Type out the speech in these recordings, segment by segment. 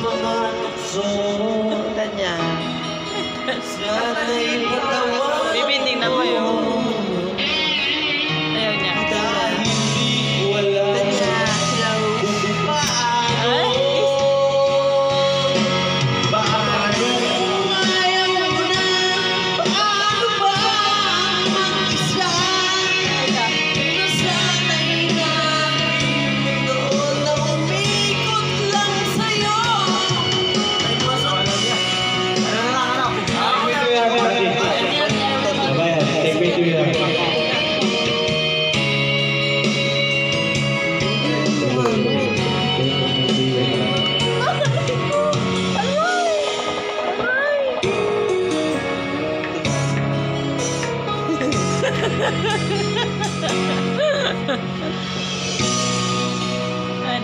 mga tukso. Tanya. Sana'y patawad. Bibiting na mo yun. Ayaw niya. Dahil di ko alam Tanya. Hello. kung paano. Ay, Paano kung ayaw mo na? Paano ba mag-isa? Nasanay na aking mundo na umikot lang sa'yo. Ay, masama lang yan.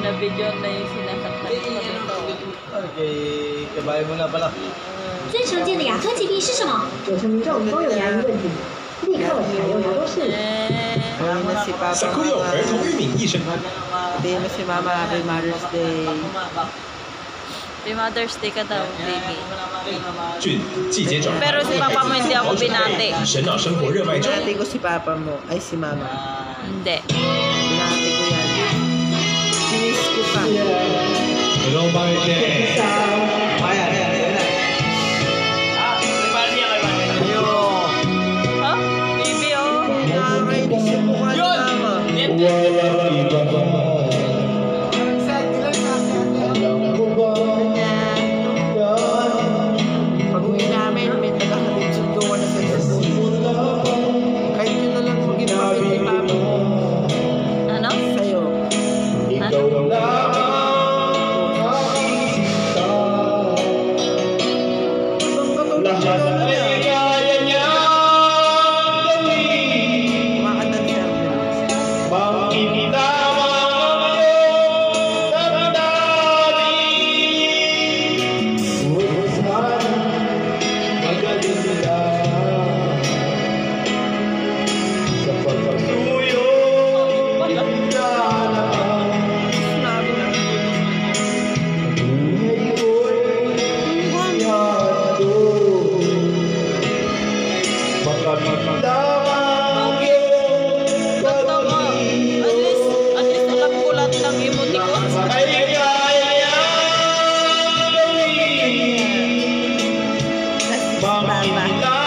na-video na yung sinasaktan ko dito. Okay, kabayan mo na pala. 最常见的牙科疾病是什么？九成民众都有牙龈问题，立刻采用牙周试。 Uwi na si Papa Sakuyo Mama. 儿童玉敏益生。 Sabihin mo si Mama, Happy Mother's Day. Happy Mother's Day ka daw, baby. 菌季节转 Pero si Papa mo hindi ako 调整 binati. 神脑生活热卖中。 Binati ko si Papa mo. Ay, si Mama. Hindi. Binati ko yan. Sinis ko ka. Hello, Biden. Ha? Baby, oh. Nakakainis yung mukha ni Mama. Pag-uwi namin, may taga-hatid sundo ka na sa school. Kahit yun na lang maging papit ni Mami Ano? sa'yo. Ano? Hanggang katulad niya. Kumakanta siya. Sinabi na. Basta mo. At least ulat-ulat ng emoticons. Papa.